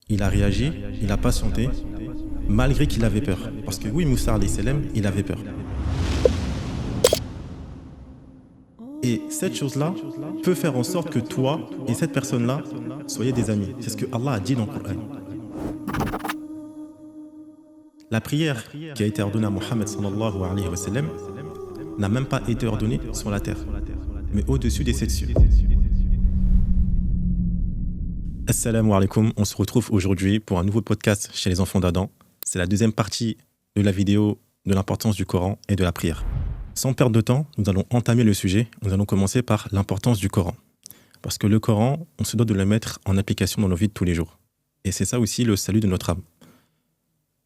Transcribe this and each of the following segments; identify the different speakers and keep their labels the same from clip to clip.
Speaker 1: il a réagi, il a patienté, malgré qu'il avait peur. Parce que oui, Moussa alayhi salam, il avait peur. Et cette chose-là peut faire en sorte que toi et cette personne-là soyez des amis. C'est ce que Allah a dit dans le Coran. La prière qui a été ordonnée à Mohammed sallallahu alayhi wa sallam n'a même pas été ordonnée sur la terre, mais au-dessus des 7 cieux. Assalamu alaikum, on se retrouve aujourd'hui pour un nouveau podcast chez les enfants d'Adam. C'est la deuxième partie de la vidéo de l'importance du Coran et de la prière. Sans perdre de temps, nous allons entamer le sujet. Nous allons commencer par l'importance du Coran. Parce que le Coran, on se doit de le mettre en application dans nos vies de tous les jours. Et c'est ça aussi le salut de notre âme.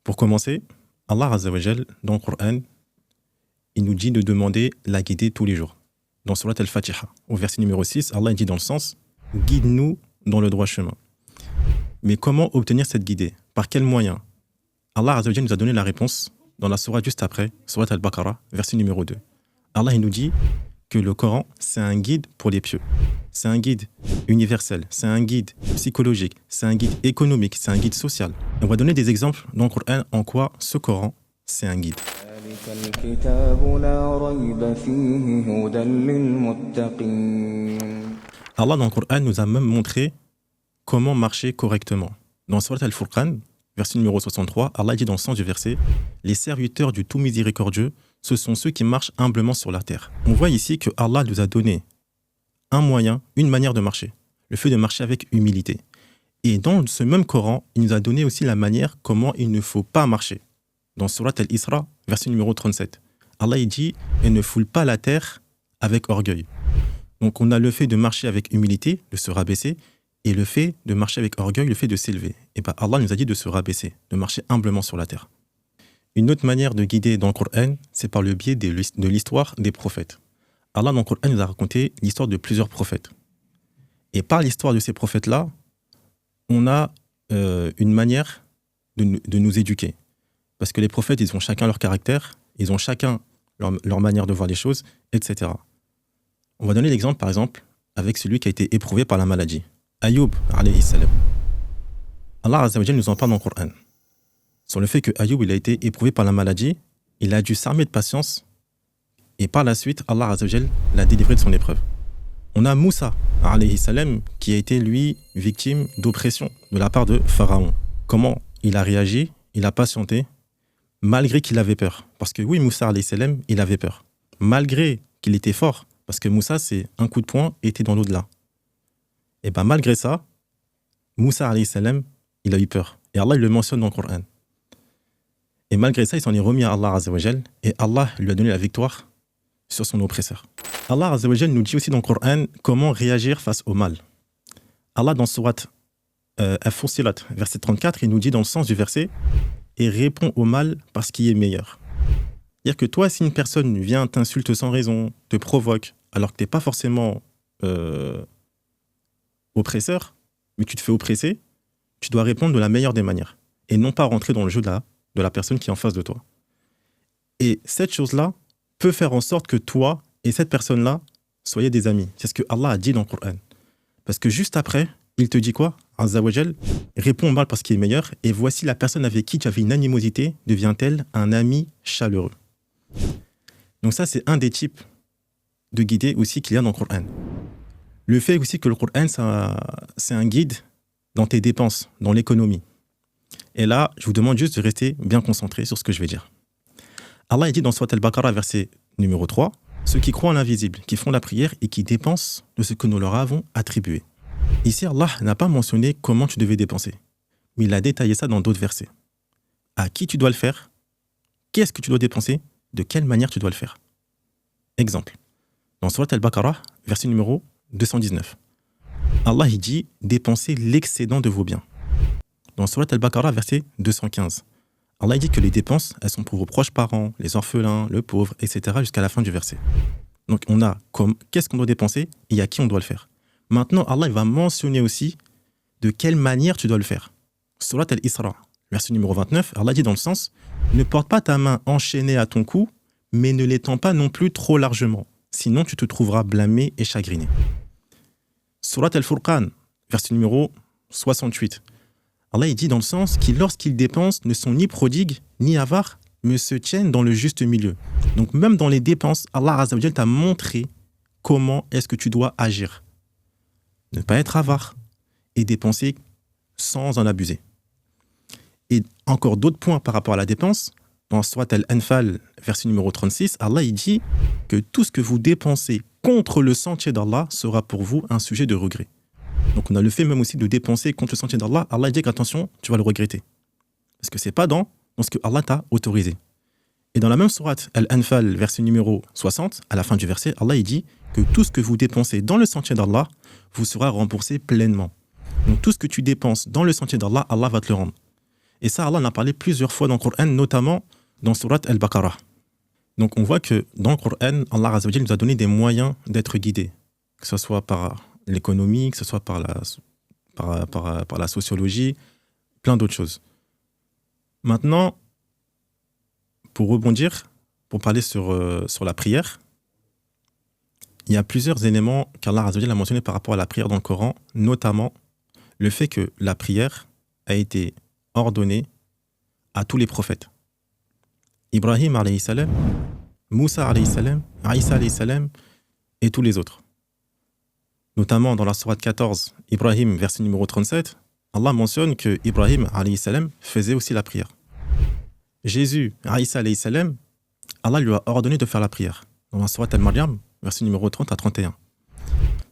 Speaker 1: Pour commencer, Allah Azza wa Jal, dans le Coran, il nous dit de demander la guidée tous les jours. Dans Surat Al-Fatiha, au verset numéro 6, Allah dit dans le sens « Guide-nous dans le droit chemin ». Mais comment obtenir cette guidée? Par quels moyens? Allah Azza wa Jal nous a donné la réponse dans la sourate juste après, Surat Al-Baqarah, verset numéro 2. Allah il nous dit que le Coran, c'est un guide pour les pieux. C'est un guide universel, c'est un guide psychologique, c'est un guide économique, c'est un guide social. Et on va donner des exemples dans le Coran en quoi ce Coran, c'est un guide. Allah dans le Coran nous a même montré comment marcher correctement. Dans Surat Al-Furqan, verset numéro 63, Allah dit dans le sens du verset « Les serviteurs du tout miséricordieux, ce sont ceux qui marchent humblement sur la terre. » On voit ici que Allah nous a donné un moyen, une manière de marcher, le fait de marcher avec humilité. Et dans ce même Coran, il nous a donné aussi la manière comment il ne faut pas marcher. Dans Surat Al-Isra, verset numéro 37, Allah il dit « Et ne foule pas la terre avec orgueil. » Donc on a le fait de marcher avec humilité, de se rabaisser, et le fait de marcher avec orgueil, le fait de s'élever. Et bien Allah nous a dit de se rabaisser, de marcher humblement sur la terre. Une autre manière de guider dans le Coran, c'est par le biais de l'histoire des prophètes. Allah dans le Coran nous a raconté l'histoire de plusieurs prophètes. Et par l'histoire de ces prophètes-là, on a une manière de nous éduquer. Parce que les prophètes, ils ont chacun leur caractère, ils ont chacun leur manière de voir les choses, etc. On va donner l'exemple, par exemple, avec celui qui a été éprouvé par la maladie. Ayoub, alayhi salam. Allah Azza wa Jal nous en parle dans le Coran. Sur le fait que Ayoub, il a été éprouvé par la maladie, il a dû s'armer de patience, et par la suite, Allah Azza wa Jal l'a délivré de son épreuve. On a Moussa, alayhi salam, qui a été, lui, victime d'oppression de la part de Pharaon. Comment il a réagi? Il a patienté, malgré qu'il avait peur. Parce que oui, Moussa, alayhi salam, il avait peur. Malgré qu'il était fort, parce que Moussa, c'est un coup de poing, était dans l'au-delà. Et bien malgré ça, Moussa alayhi salam, il a eu peur. Et Allah il le mentionne dans le Coran. Et malgré ça, il s'en est remis à Allah Azza wa Jal, et Allah lui a donné la victoire sur son oppresseur. Allah Azza wa Jal nous dit aussi dans le Coran comment réagir face au mal. Allah dans Surat Al-Fussilat, verset 34, il nous dit dans le sens du verset « Et répond au mal parce qu'il est meilleur ». C'est-à-dire que toi, si une personne vient, t'insulte sans raison, te provoque, alors que tu n'es pas forcément oppresseur, mais tu te fais oppresser, tu dois répondre de la meilleure des manières et non pas rentrer dans le jeu de la personne qui est en face de toi. Et cette chose-là peut faire en sorte que toi et cette personne-là soyez des amis. C'est ce que Allah a dit dans le Coran. Parce que juste après, il te dit quoi? Azza wa Jal, réponds au mal parce qu'il est meilleur, et voici la personne avec qui tu avais une animosité, devient-elle un ami chaleureux. Donc ça, c'est un des types de guidée aussi qu'il y a dans le Coran. Le fait aussi que le Coran, c'est un guide dans tes dépenses, dans l'économie. Et là, je vous demande juste de rester bien concentré sur ce que je vais dire. Allah dit dans Surat Al-Baqarah, verset numéro 3, « Ceux qui croient en l'invisible, qui font la prière et qui dépensent de ce que nous leur avons attribué. » Ici, Allah n'a pas mentionné comment tu devais dépenser, mais il a détaillé ça dans d'autres versets. À qui tu dois le faire? Qu'est-ce que tu dois dépenser? De quelle manière tu dois le faire? Exemple. Dans Surat Al-Baqarah, verset numéro 219. Allah il dit « Dépensez l'excédent de vos biens ». Dans Surat Al-Baqarah, verset 215. Allah il dit que les dépenses, elles sont pour vos proches parents, les orphelins, le pauvre, etc. jusqu'à la fin du verset. Donc on a qu'est-ce qu'on doit dépenser et à qui on doit le faire. Maintenant, Allah il va mentionner aussi de quelle manière tu dois le faire. Surat Al-Isra, verset numéro 29, Allah dit dans le sens « Ne porte pas ta main enchaînée à ton cou, mais ne l'étends pas non plus trop largement, sinon tu te trouveras blâmé et chagriné. » Surat Al-Furqan, verset numéro 68. Allah il dit dans le sens qui, lorsqu'ils dépensent, ne sont ni prodigues, ni avares, mais se tiennent dans le juste milieu. Donc même dans les dépenses, Allah Azza wa Jal t'a montré comment est-ce que tu dois agir. Ne pas être avare et dépenser sans en abuser. Et encore d'autres points par rapport à la dépense. Dans Surat Al-Anfal, verset numéro 36, Allah il dit que tout ce que vous dépensez contre le sentier d'Allah sera pour vous un sujet de regret. Donc on a le fait même aussi de dépenser contre le sentier d'Allah. Allah dit qu'attention, tu vas le regretter. Parce que ce n'est pas dans ce que Allah t'a autorisé. Et dans la même sourate Al-Anfal, verset numéro 60, à la fin du verset, Allah il dit que tout ce que vous dépensez dans le sentier d'Allah vous sera remboursé pleinement. Donc tout ce que tu dépenses dans le sentier d'Allah, Allah va te le rendre. Et ça, Allah en a parlé plusieurs fois dans le Coran, notamment dans sourate Al-Baqarah. Donc on voit que dans le Coran, Allah Azza wa Jalla nous a donné des moyens d'être guidés, que ce soit par l'économie, que ce soit par la sociologie, plein d'autres choses. Maintenant, pour rebondir, pour parler sur la prière, il y a plusieurs éléments qu'Allah Azza wa Jalla a mentionnés par rapport à la prière dans le Coran, notamment le fait que la prière a été ordonnée à tous les prophètes. Ibrahim alayhi salam, Moussa alayhi salam, Isa alayhi salam et tous les autres. Notamment dans la sourate 14, Ibrahim, verset numéro 37, Allah mentionne que Ibrahim alayhi salam faisait aussi la prière. Jésus, Isa alayhi salam, Allah lui a ordonné de faire la prière. Dans la sourate Al-Maryam, verset numéro 30 à 31.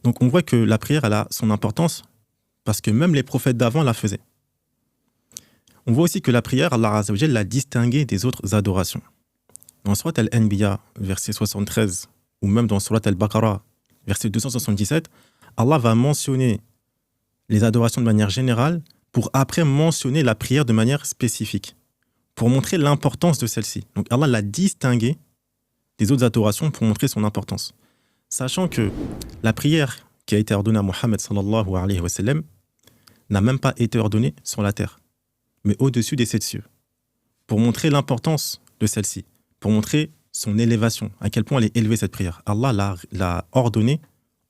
Speaker 1: Donc on voit que la prière elle a son importance parce que même les prophètes d'avant la faisaient. On voit aussi que la prière, Allah Azza wa Jalla l'a distinguée des autres adorations. Dans Surat Al-Anbiya, verset 73, ou même dans Surat Al-Baqarah, verset 277, Allah va mentionner les adorations de manière générale pour après mentionner la prière de manière spécifique, pour montrer l'importance de celle-ci. Donc Allah l'a distinguée des autres adorations pour montrer son importance. Sachant que la prière qui a été ordonnée à Mohammed sallallahu alayhi wa sallam n'a même pas été ordonnée sur la terre, mais au-dessus des 7 cieux, pour montrer l'importance de celle-ci, pour montrer son élévation, à quel point elle est élevée cette prière. Allah l'a ordonnée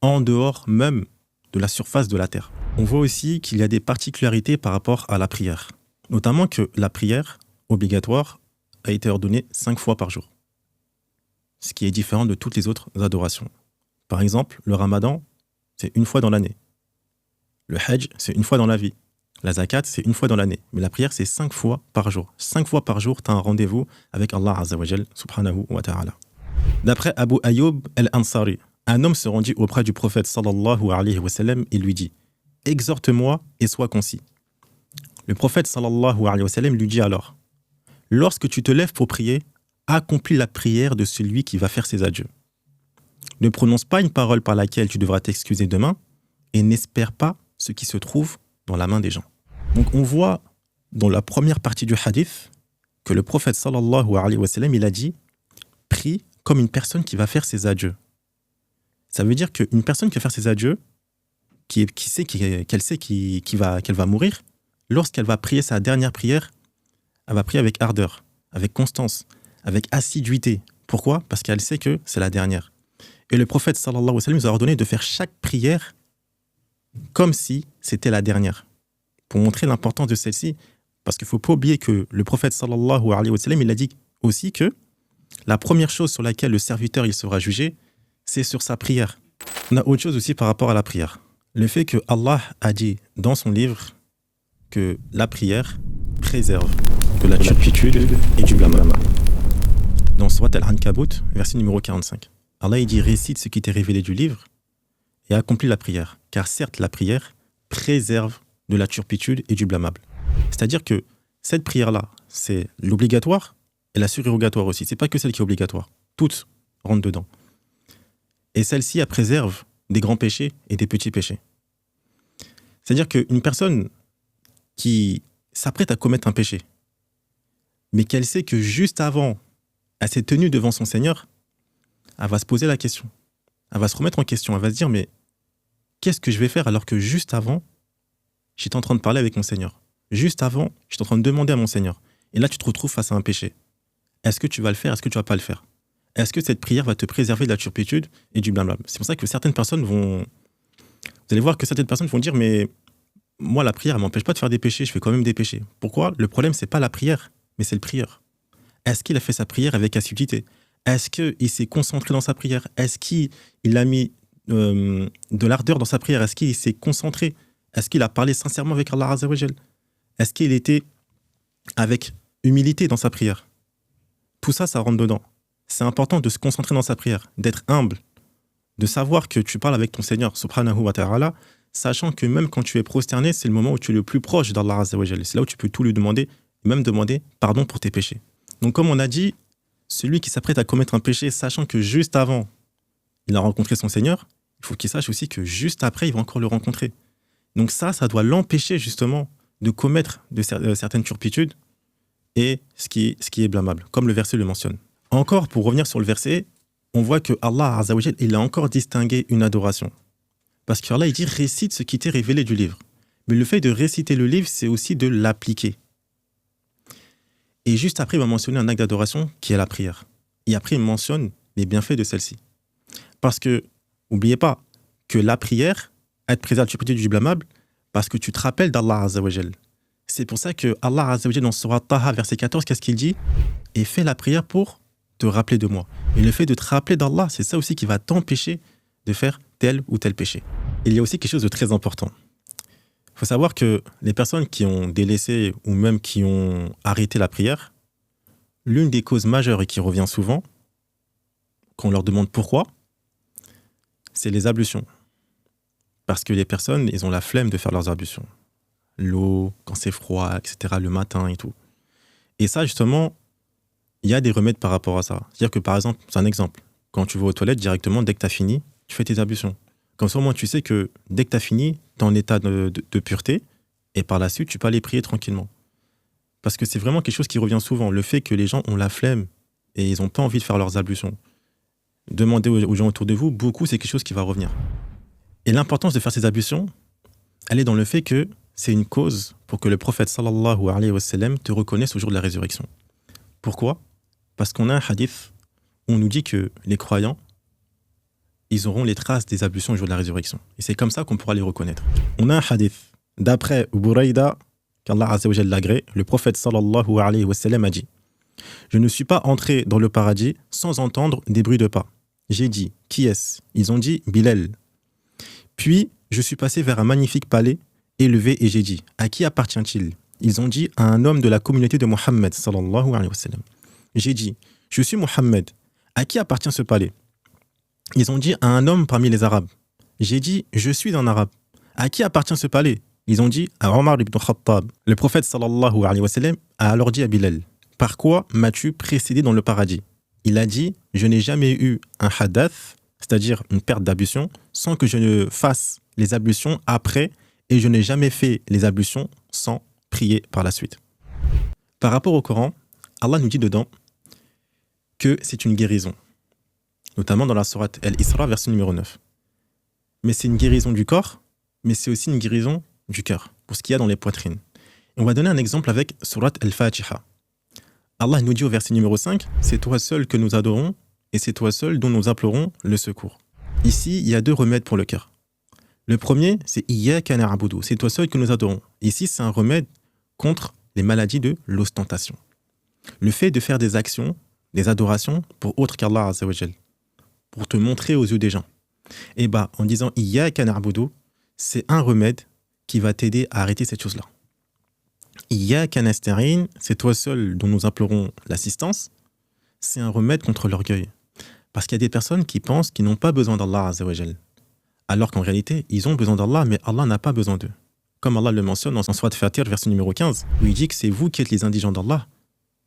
Speaker 1: en dehors même de la surface de la terre. On voit aussi qu'il y a des particularités par rapport à la prière, notamment que la prière obligatoire a été ordonnée 5 fois par jour, ce qui est différent de toutes les autres adorations. Par exemple, le ramadan, c'est 1 fois dans l'année. Le hajj, c'est 1 fois dans la vie. La zakat, c'est 1 fois dans l'année. Mais la prière, c'est 5 fois par jour. 5 fois par jour, tu as un rendez-vous avec Allah Azza wa Jal, subhanahu wa ta'ala. D'après Abu Ayyub al-Ansari, un homme se rendit auprès du prophète sallallahu alayhi wa sallam et lui dit « Exhorte-moi et sois concis ». Le prophète sallallahu alayhi wa sallam lui dit alors « Lorsque tu te lèves pour prier, accomplis la prière de celui qui va faire ses adieux. Ne prononce pas une parole par laquelle tu devras t'excuser demain et n'espère pas ce qui se trouve dans la main des gens. » Donc on voit dans la première partie du hadith que le prophète sallallahu alayhi wa sallam il a dit « Prie comme une personne qui va faire ses adieux ». Ça veut dire qu'une personne qui va faire ses adieux, qu'elle sait qu'elle va mourir, lorsqu'elle va prier sa dernière prière, elle va prier avec ardeur, avec constance, avec assiduité. Pourquoi ? Parce qu'elle sait que c'est la dernière. Et le prophète sallallahu alayhi wa sallam nous a ordonné de faire chaque prière comme si c'était la dernière, pour montrer l'importance de celle-ci. Parce qu'il ne faut pas oublier que le prophète sallallahu alayhi wa sallam, il a dit aussi que la première chose sur laquelle le serviteur il sera jugé, c'est sur sa prière. On a autre chose aussi par rapport à la prière. Le fait que Allah a dit dans son livre que la prière préserve de la turpitude et du blâme. Dans Surat Al-Ankabut, verset numéro 45. Allah il dit « Récite ce qui t'est révélé du livre et accomplis la prière, car certes la prière préserve de la turpitude et du blâmable. » C'est-à-dire que cette prière-là, c'est l'obligatoire et la surérogatoire aussi. C'est pas que celle qui est obligatoire. Toutes rentrent dedans. Et celle-ci, elle préserve des grands péchés et des petits péchés. C'est-à-dire qu'une personne qui s'apprête à commettre un péché, mais qu'elle sait que juste avant, elle s'est tenue devant son Seigneur, elle va se poser la question. Elle va se remettre en question. Elle va se dire, mais qu'est-ce que je vais faire alors que juste avant, j'étais en train de parler avec mon Seigneur. Juste avant, j'étais en train de demander à mon Seigneur. Et là, tu te retrouves face à un péché. Est-ce que tu vas le faire? Est-ce que tu vas pas le faire? Est-ce que cette prière va te préserver de la turpitude et du blâmable? C'est pour ça que certaines personnes vont... Vous allez voir que certaines personnes vont dire, mais moi, la prière, elle m'empêche pas de faire des péchés, je fais quand même des péchés. Pourquoi? Le problème, c'est pas la prière, mais c'est le prieur. Est-ce qu'il a fait sa prière avec assiduité? Est-ce qu'il s'est concentré dans sa prière? Est-ce qu'il a mis de l'ardeur dans sa prière? Est-ce qu'il s'est concentré? Est-ce qu'il a parlé sincèrement avec Allah Azza wa Jal? Est-ce qu'il était avec humilité dans sa prière? Tout ça, ça rentre dedans. C'est important de se concentrer dans sa prière, d'être humble, de savoir que tu parles avec ton Seigneur, subhanahu wa ta'ala, sachant que même quand tu es prosterné, c'est le moment où tu es le plus proche d'Allah Azza wa Jal. C'est là où tu peux tout lui demander, et même demander pardon pour tes péchés. Donc comme on a dit, celui qui s'apprête à commettre un péché, sachant que juste avant, il a rencontré son Seigneur, il faut qu'il sache aussi que juste après, il va encore le rencontrer. Donc ça doit l'empêcher justement de commettre certaines turpitudes et ce qui est blâmable, comme le verset le mentionne. Encore, pour revenir sur le verset, on voit que Allah Azza wa Jal, il a encore distingué une adoration. Parce qu'Allah, il dit « récite ce qui t'est révélé du livre ». Mais le fait de réciter le livre, c'est aussi de l'appliquer. Et juste après, il va mentionner un acte d'adoration qui est la prière. Et après, il mentionne les bienfaits de celle-ci. Parce que, n'oubliez pas que la prière, elle te préserve du blâmable parce que tu te rappelles d'Allah Azza wa Jal. C'est pour ça que Allah Azza wa Jal, dans Surah Taha, verset 14, qu'est-ce qu'il dit? Et fais la prière pour te rappeler de moi. Et le fait de te rappeler d'Allah, c'est ça aussi qui va t'empêcher de faire tel ou tel péché. Il y a aussi quelque chose de très important. Il faut savoir que les personnes qui ont délaissé ou même qui ont arrêté la prière, l'une des causes majeures et qui revient souvent, quand on leur demande pourquoi, c'est les ablutions. Parce que les personnes, ils ont la flemme de faire leurs ablutions. L'eau, quand c'est froid, etc., le matin et tout. Et ça, justement, il y a des remèdes par rapport à ça. C'est-à-dire que, par exemple, c'est un exemple. Quand tu vas aux toilettes, directement, dès que tu as fini, tu fais tes ablutions. Comme ça, au moins, tu sais que dès que tu as fini, tu es en état de pureté, et par la suite, tu peux aller prier tranquillement. Parce que c'est vraiment quelque chose qui revient souvent, le fait que les gens ont la flemme et ils n'ont pas envie de faire leurs ablutions. Demandez aux gens autour de vous, beaucoup, c'est quelque chose qui va revenir. Et l'importance de faire ces ablutions, elle est dans le fait que c'est une cause pour que le prophète sallallahu alayhi wa sallam te reconnaisse au jour de la résurrection. Pourquoi? Parce qu'on a un hadith où on nous dit que les croyants, ils auront les traces des ablutions au jour de la résurrection. Et c'est comme ça qu'on pourra les reconnaître. On a un hadith. D'après Buraïda, qu'Allah Azza wa Jalla l'agrée, le prophète sallallahu alayhi wa sallam a dit « Je ne suis pas entré dans le paradis sans entendre des bruits de pas. J'ai dit « Qui est-ce » Ils ont dit « Bilal ». Puis, je suis passé vers un magnifique palais élevé et j'ai dit « À qui appartient-il » Ils ont dit « À un homme de la communauté de Mohammed sallallahu alayhi wa sallam ». J'ai dit « Je suis Mohammed. À qui appartient ce palais » Ils ont dit à un homme parmi les Arabes. J'ai dit, je suis un Arabe. À qui appartient ce palais? Ils ont dit à Omar ibn Khattab. Le prophète sallallahu alayhi wa sallam a alors dit à Bilal, par quoi m'as-tu précédé dans le paradis? Il a dit, je n'ai jamais eu un hadath, c'est-à-dire une perte d'ablution, sans que je ne fasse les ablutions après, et je n'ai jamais fait les ablutions sans prier par la suite. Par rapport au Coran, Allah nous dit dedans que c'est une guérison. Notamment dans la sourate Al-Isra, verset numéro 9. Mais c'est une guérison du corps, mais c'est aussi une guérison du cœur, pour ce qu'il y a dans les poitrines. Et on va donner un exemple avec sourate Al-Fatiha. Allah nous dit au verset numéro 5, « C'est toi seul que nous adorons, et c'est toi seul dont nous implorons le secours. » Ici, il y a deux remèdes pour le cœur. Le premier, c'est « Iyyaka na'budu » c'est toi seul que nous adorons. Ici, c'est un remède contre les maladies de l'ostentation. Le fait de faire des actions, des adorations pour autre qu'Allah Azza wa Jal, pour te montrer aux yeux des gens. Et en disant « Iyyaka na'budu », c'est un remède qui va t'aider à arrêter cette chose-là. « Iyyaka nasta'in », c'est toi seul dont nous implorons l'assistance, c'est un remède contre l'orgueil. Parce qu'il y a des personnes qui pensent qu'ils n'ont pas besoin d'Allah Azza wa Jal, alors qu'en réalité, ils ont besoin d'Allah, mais Allah n'a pas besoin d'eux. Comme Allah le mentionne dans son Surat Fatir, verset numéro 15, où il dit que c'est vous qui êtes les indigents d'Allah,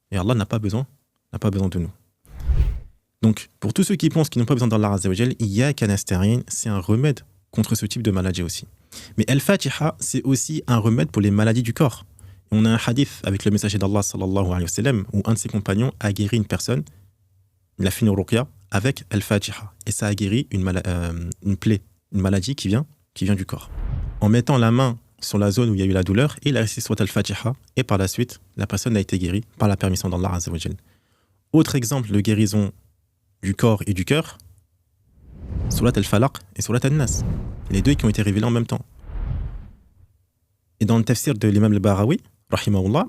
Speaker 1: et Allah n'a pas besoin de nous. Donc, pour tous ceux qui pensent qu'ils n'ont pas besoin d'Allah Azza wa Jal, Iyyaka nasta'in, c'est un remède contre ce type de maladie aussi. Mais Al-Fatiha, c'est aussi un remède pour les maladies du corps. Et on a un hadith avec le messager d'Allah sallallahu alayhi wa sallam où un de ses compagnons a guéri une personne, il a fait une ruqya avec Al-Fatiha. Et ça a guéri une plaie, une maladie qui vient du corps. En mettant la main sur la zone où il y a eu la douleur, et il a récité surat Al-Fatiha, et par la suite, la personne a été guérie par la permission d'Allah Azza wa Jal. Autre exemple de guérison du corps et du cœur, Surat Al-Falaq et Surat Al-Nas. Les deux qui ont été révélés en même temps. Et dans le tafsir de l'imam al-Bahraoui, rahimahullah,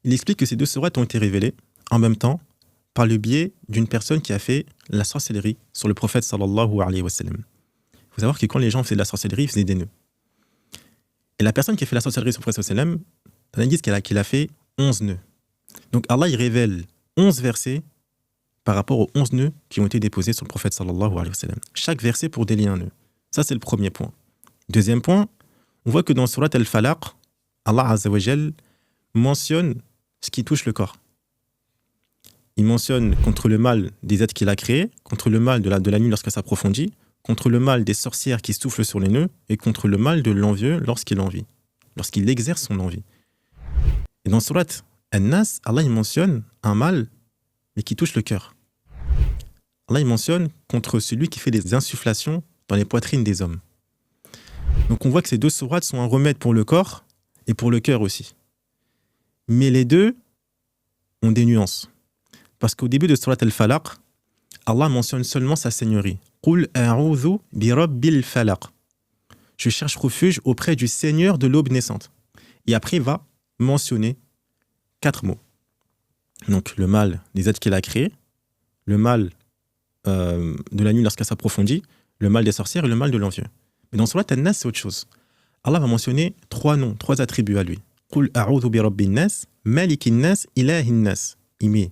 Speaker 1: il explique que ces 2 sourates ont été révélées en même temps par le biais d'une personne qui a fait la sorcellerie sur le prophète sallallahu alayhi wa sallam. Il faut savoir que quand les gens faisaient de la sorcellerie, ils faisaient des nœuds. Et la personne qui a fait la sorcellerie sur le prophète sallallahu alayhi wa sallam, on dit qu'il a fait 11 nœuds. Donc Allah, il révèle 11 versets par rapport aux 11 nœuds qui ont été déposés sur le prophète sallallahu alayhi wa sallam. Chaque verset pour délier un nœud. Ça, c'est le premier point. Deuxième point, on voit que dans Surat Al-Falaq, Allah Azza wa Jal mentionne ce qui touche le corps. Il mentionne contre le mal des êtres qu'il a créés, contre le mal de la nuit lorsqu'elle s'approfondit, contre le mal des sorcières qui soufflent sur les nœuds et contre le mal de l'envieux lorsqu'il envie, lorsqu'il exerce son envie. Et dans Surat An-Nas, Allah il mentionne un mal mais qui touche le cœur. Allah il mentionne contre celui qui fait des insufflations dans les poitrines des hommes. Donc on voit que ces 2 sourates sont un remède pour le corps et pour le cœur aussi. Mais les 2 ont des nuances. Parce qu'au début de Surat Al-Falaq, Allah mentionne seulement sa seigneurie. Qul a'udhu bi rabbil falaq. Je cherche refuge auprès du Seigneur de l'aube naissante. Et après, il va mentionner 4 mots. Donc le mal des êtres qu'il a créés, le mal de la nuit lorsqu'elle s'approfondit, le mal des sorcières et le mal de l'envieux. Mais dans Surat An-Nas, c'est autre chose. Allah va mentionner 3 noms, 3 attributs à lui. Qul a'udhu bi rabbin nas, malikin nas, ilahin nas. Il met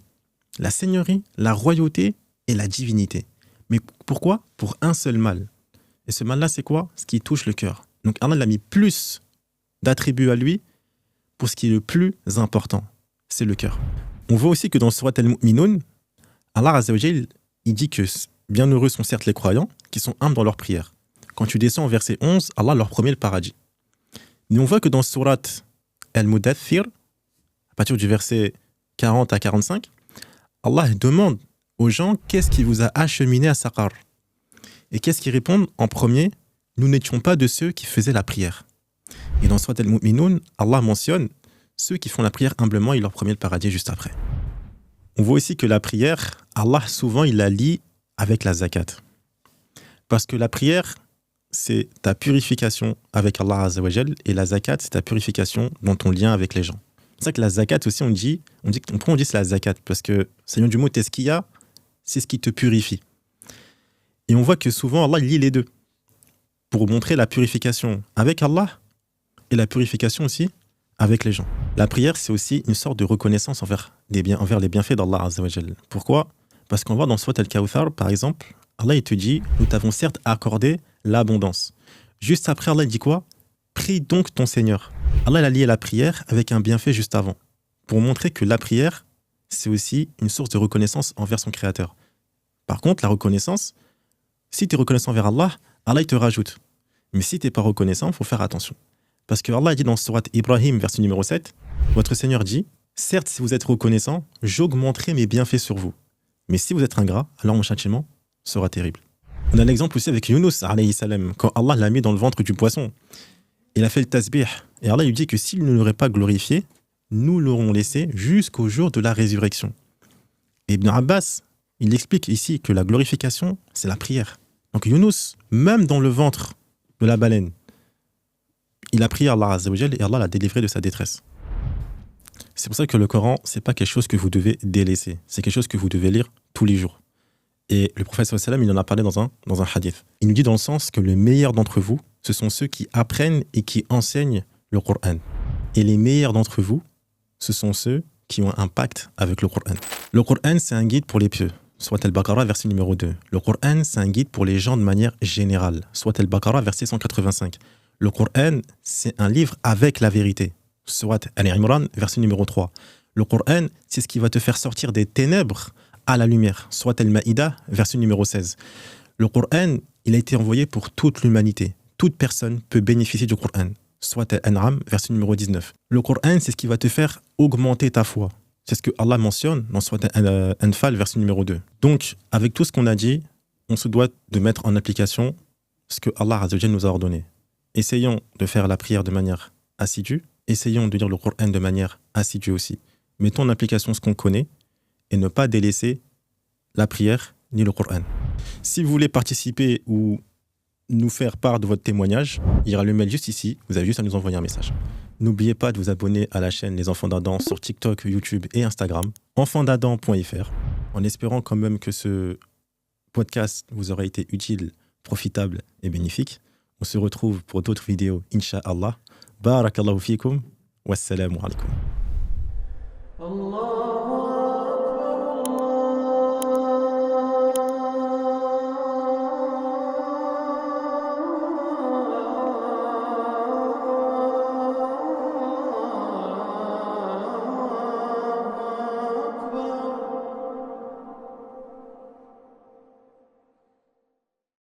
Speaker 1: la seigneurie, la royauté et la divinité. Mais pourquoi ? Pour un seul mal. Et ce mal-là, c'est quoi ? Ce qui touche le cœur. Donc Allah a mis plus d'attributs à lui pour ce qui est le plus important. C'est le cœur. On voit aussi que dans Surat Al-Mu'minun, Allah Azza wa Jal, il dit que bienheureux sont certes les croyants qui sont humbles dans leur prière. Quand tu descends au verset 11, Allah leur promet le paradis. Mais on voit que dans Surat Al-Mudaththir, à partir du verset 40 à 45, Allah demande aux gens qu'est-ce qui vous a acheminé à Saqar. Et qu'est-ce qu'ils répondent en premier ? Nous n'étions pas de ceux qui faisaient la prière. Et dans Surat Al-Mu'minun, Allah mentionne ceux qui font la prière humblement, il leur promet le paradis juste après. On voit aussi que la prière, Allah souvent il la lie avec la zakat. Parce que la prière, c'est ta purification avec Allah Azza wa Jal, et la zakat, c'est ta purification dans ton lien avec les gens. C'est ça que la zakat aussi, on dit c'est la zakat, parce que c'est le nom du mot tezkiya, c'est ce qui te purifie. Et on voit que souvent Allah lie les deux, pour montrer la purification avec Allah, et la purification aussi avec les gens. La prière, c'est aussi une sorte de reconnaissance envers les bienfaits d'Allah Azza wa Jal. Pourquoi ? Parce qu'on voit dans Surat Al-Kawthar, par exemple, Allah il te dit, nous t'avons certes accordé l'abondance. Juste après, Allah il dit quoi ? Prie donc ton Seigneur. Allah il a lié la prière avec un bienfait juste avant, pour montrer que la prière, c'est aussi une source de reconnaissance envers son Créateur. Par contre, la reconnaissance, si tu es reconnaissant envers Allah, Allah il te rajoute. Mais si tu n'es pas reconnaissant, il faut faire attention. Parce que Allah dit dans Surat Ibrahim, verset numéro 7, votre Seigneur dit, certes, si vous êtes reconnaissant, j'augmenterai mes bienfaits sur vous. Mais si vous êtes ingrat, alors mon châtiment sera terrible. On a l'exemple aussi avec Yunus, alayhi salam, quand Allah l'a mis dans le ventre du poisson. Il a fait le tasbih. Et Allah lui dit que s'il ne l'aurait pas glorifié, nous l'aurons laissé jusqu'au jour de la résurrection. Et Ibn Abbas, il explique ici que la glorification, c'est la prière. Donc Yunus, même dans le ventre de la baleine, il a prié Allah Azza wa Jal et Allah l'a délivré de sa détresse. C'est pour ça que le Coran, c'est pas quelque chose que vous devez délaisser. C'est quelque chose que vous devez lire tous les jours. Et le prophète sallallahu alayhi wa sallam, il en a parlé dans un hadith. Il nous dit dans le sens que le meilleur d'entre vous, ce sont ceux qui apprennent et qui enseignent le Coran. Et les meilleurs d'entre vous, ce sont ceux qui ont un pacte avec le Coran. Le Coran, c'est un guide pour les pieux. Soit Al-Baqarah, verset numéro 2. Le Coran, c'est un guide pour les gens de manière générale. Soit Al-Baqarah, verset 185. Le Coran, c'est un livre avec la vérité. Surat Al-Imran, verset numéro 3. Le Coran, c'est ce qui va te faire sortir des ténèbres à la lumière. Surat Al-Ma'idah, verset numéro 16. Le Coran, il a été envoyé pour toute l'humanité. Toute personne peut bénéficier du Coran. Surat Al-An'am, verset numéro 19. Le Coran, c'est ce qui va te faire augmenter ta foi. C'est ce que Allah mentionne dans Surat Al-Anfal, verset numéro 2. Donc, avec tout ce qu'on a dit, on se doit de mettre en application ce que Allah Azza wa Jalla nous a ordonné. Essayons de faire la prière de manière assidue. Essayons de lire le Coran de manière assidue aussi. Mettons en application ce qu'on connaît et ne pas délaisser la prière ni le Coran. Si vous voulez participer ou nous faire part de votre témoignage, il y aura le mail juste ici. Vous avez juste à nous envoyer un message. N'oubliez pas de vous abonner à la chaîne Les Enfants d'Adam sur TikTok, YouTube et Instagram, enfantdadam.fr, en espérant quand même que ce podcast vous aura été utile, profitable et bénéfique. On se retrouve pour d'autres vidéos, Inch'Allah. Barakallahu fikum. Wassalamu alaikum.